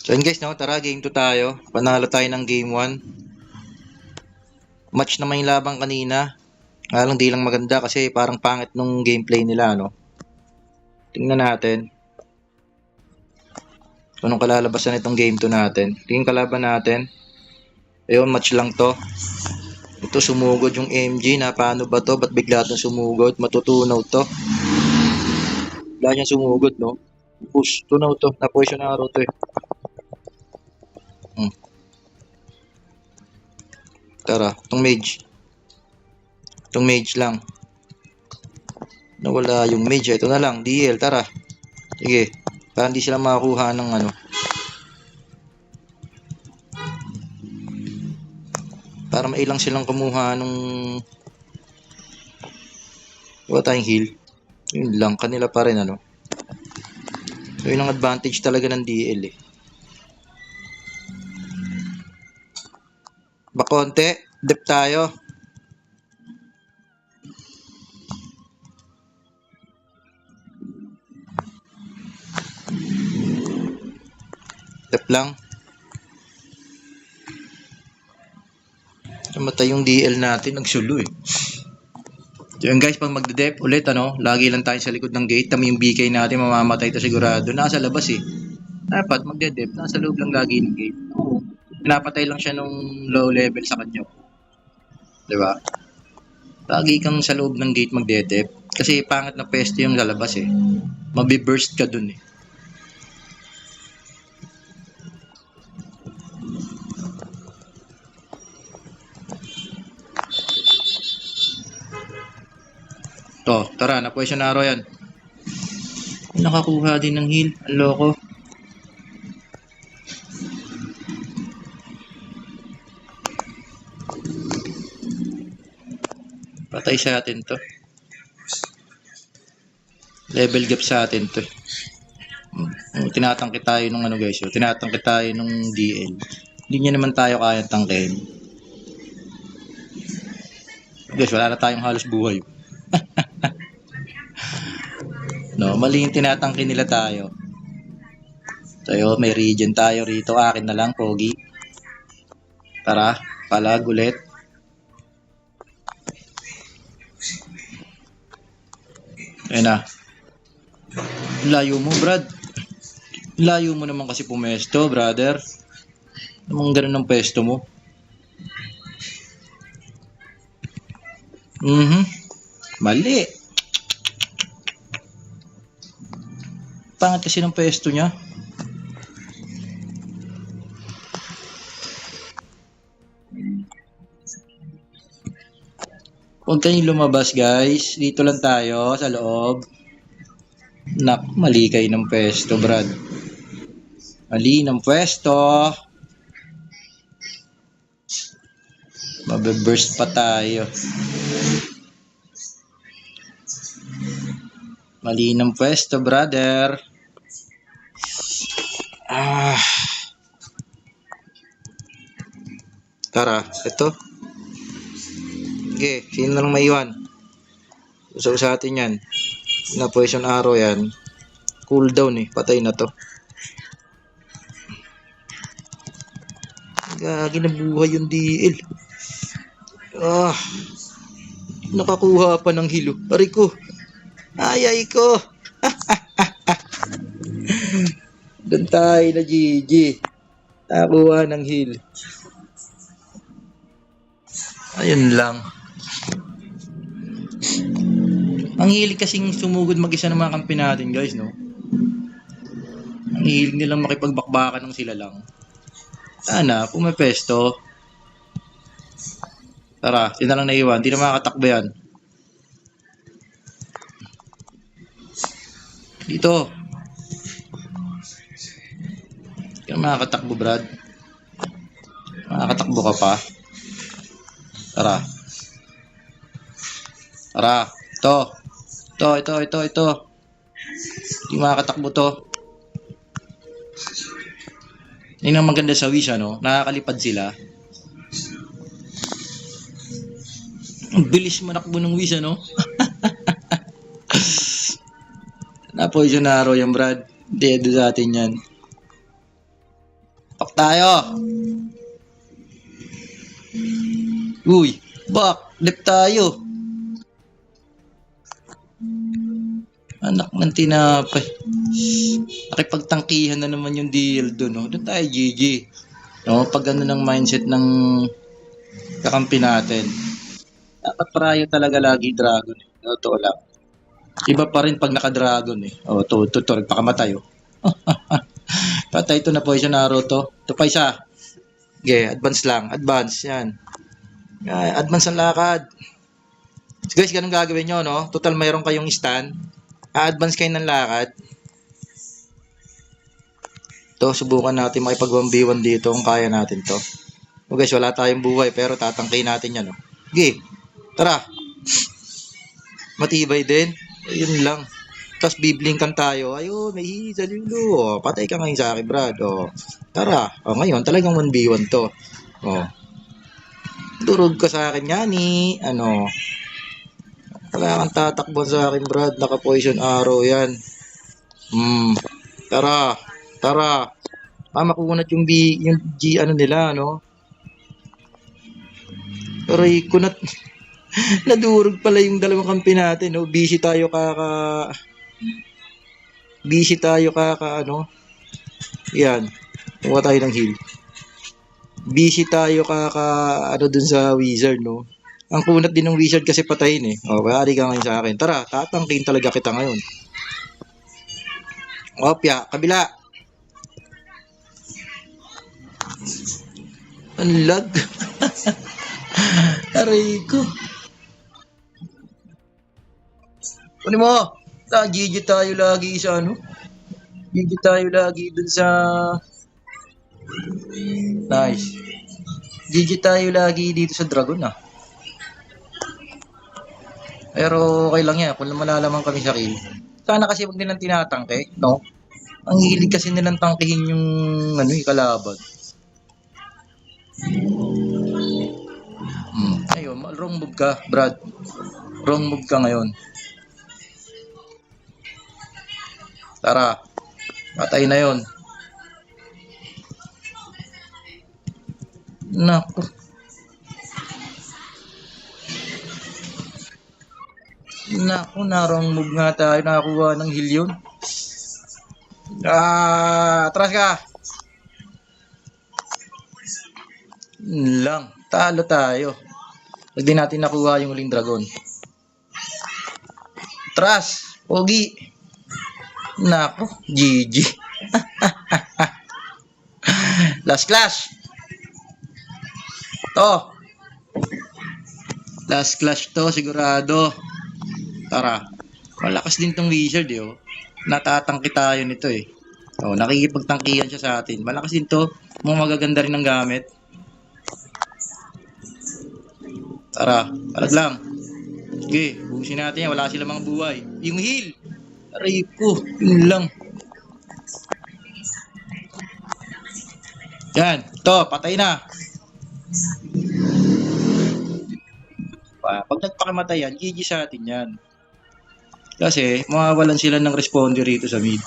So yun guys, no, tara game 2 tayo. Panalo tayo ng game 1. Match naman yung labang kanina. Kaya lang di lang maganda kasi parang pangit nung gameplay nila, no. Tingnan natin. Kung anong kalalabasan itong game 2 natin. Tingin kalaban natin. Ayun, match lang to. Ito, sumugod yung MG na paano ba to? Ba't bigla itong sumugod? Matutunaw to. Bigla niyang sumugod, no? Push, tunaw to. Na-position na araw to eh. Tara, itong mage. Itong mage lang. Nawala yung mage. Ito na lang, DL, tara. Sige, para hindi sila makakuha ng ano. Para mailang silang kumuha nung wala tayong heal. Yun lang, kanila pa rin ano. So yun ang advantage talaga ng DL eh. Bakonte, dep tayo. Dep lang. Namatay yung DL natin, nagsulo eh. So yun guys, pag magde-dep ulit ano, lagi lang tayo sa likod ng gate. Tama yung BK natin, mamamatay to sigurado. Nasa labas eh. Dapat magde-dep, nasa loob lang lagi ng gate. Oo. Pinapatay lang siya nung low level sa kanya. Diba? Lagi kang sa loob ng gate magde-dep. Kasi pangit na pesto yung lalabas eh. Mabiburst ka dun eh. To, tara, na-position na araw yan. Nakakuha din ng heal. Ang loko. Patay sa atin to. Level gap sa atin to. Tinatangke tayo nung ano guys. Tinatangke tayo nung DL. Hindi niya naman tayo kaya tangkehin. Guys, wala na tayong halos buhay. No, mali yung tinatangke nila tayo. Tayo, may regen tayo rito. Akin na lang, pogi. Tara, palag ulit. Ayun na. Layo mo, Brad. Layo mo naman kasi pumesto, brother. Namang ganun ang pesto mo. Mali. Pangat kasi ng pesto niya. Huwag kayong lumabas guys. Dito lang tayo sa loob. Nak, mali kayo ng pwesto, Brad. Mali ng pwesto. Mabe-burst pa tayo. Mali ng pwesto, brother. Tara, ito. Okay, sino lang maiwan? Usaw sa atin yan. Na poison arrow yan. Cooldown eh, patay na to. Gagi na buhay yung DL. Nakakuha pa ng hilo. Aray ko. Ayay ko. Doon tayo na GG. Nakakuha ng heal. Ayun lang. Ang hilig kasing sumugod mag-isa ng mga kampi natin guys, no? Ang hilig nilang makipagbakbakan ng sila lang. Sana, pumapesto. Tara, sino lang naiwan. Hindi na makakatakbo yan. Dito. Hindi na makakatakbo, Brad. Makakatakbo ka pa. Tara. Tara. Ito. Hindi makakatakbo to. Yun ang maganda sa Wish, ano? Nakakalipad sila. Ang bilis manakbo ng Wish, ano? Na-poison na araw yan, Brad. Dead sa atin yan. Bak tayo. Uy, bak. Left tayo. Anak ng tinapay. Nakipagtangkihan na naman yung deal doon. No? Doon tayo, GG. No? Pag ano ng mindset ng kakampi natin. Dapat prayo talaga lagi dragon. Totoo lang. Iba pa rin pag naka-dragon eh. O, ito, nagpakamatay oh. Patay ito na poison arrow to. Ito pa isa. Okay, advance lang. Advance, yan. Advance ang lakad. So guys, ganun gagawin nyo, no? Total mayroon kayong stand. A-advance kayo ng lakad. Ito, subukan natin makipag 1v1 dito kung kaya natin to. So guys, wala tayong buhay pero tatangkay natin yan, no? Okay, tara. Matibay din. Ayun lang. Tapos biblinkan tayo. Ayun, may hisa dulo. Oh, patay ka ngayon sa akin, Brad. Oh, tara. Oh, ngayon, talagang 1v1 to. Oh. Durog ka sa akin, yani. Ano? Wala kang tatakbo sa akin, Brad. Naka-poison arrow yan. Tara. Tara. Makunat yung G ano nila, no? Aray, kunat. Nadurog pala yung dalawang kampi natin, no? Busy tayo ano? Yan. Kuha tayo ng heal. Busy tayo ano dun sa wizard, no? Ang kunat din ng wizard kasi patayin eh. O, kayari ka ngayon sa akin. Tara, tatangkin talaga kita ngayon. Opya, kabila. Ang lag. Aray ko. Ano mo? GG tayo lagi sa ano? GG tayo lagi dun sa... Nice. GG tayo lagi dito sa dragon ah. Pero okay lang yan, kung malalaman kami sa kill. Sana kasi wag nilang tinatangke, no? Ang hilig kasi nilang tangkihin yung ano, kalaban. Ayun, wrong move ka, Brad. Wrong move ka ngayon. Tara, patay na yon. Naku. Naku, wrong move nga tayo. Nakakuha ng heal yun. Atras ka. Lang. Talo tayo. Pag di natin nakuha yung uling dragon. Atras. Pogi. Naku, GG. Last clash. To. Last clash to, sigurado. Tara. Malakas din tong wizard eh, oh. Natatangki tayo nito eh. Oh, nakikipagtangkihan siya sa atin. Malakas din to. Mga magaganda rin ng gamit. Tara, palag lang. Sige, buhusin natin yan. Wala silang mga buhay. Yung heal. Aray ko, yun lang. Yan, to, patay na. Pag nagpakamatay yan, GG sa atin yan. Kasi, mawawalan sila ng responder rito sa mid.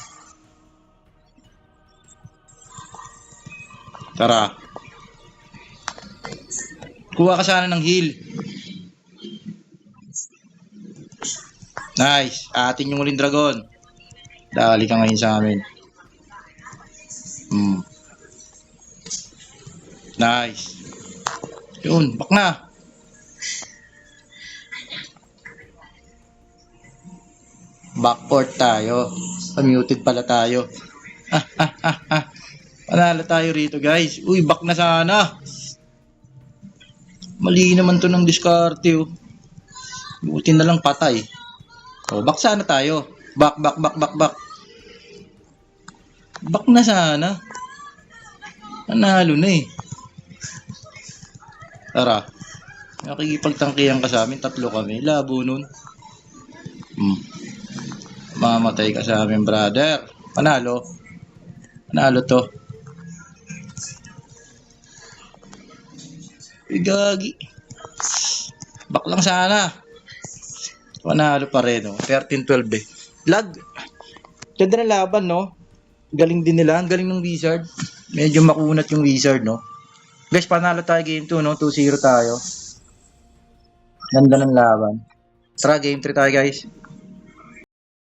Tara. Kuha ka sana ng heal. Nice. Atin yung uling dragon. Dali ka ngayon sa amin. Nice. Yun, back na. Backport tayo. Muted pala tayo. Panalo tayo rito, guys. Uy, back na sana. Mali naman to ng diskarte, oh. Buti na lang patay. Oh, back sana tayo. Back. Back na sana. Panalo na eh. Tara. Nakikipagtangkihan ka sa amin. 3 kami. Labo nun. Mamatay ka sa amin, brother. Panalo. Panalo to. Gagi. Back lang sana. Panalo pa rin, no? 13-12 eh. Lag. Ganda na laban, no? Galing din nila. Ang galing ng wizard. Medyo makunat yung wizard, no? Guys, panalo tayo game 2, no? 2-0 tayo. Ganda ng laban. Tara, game 3 tayo, guys.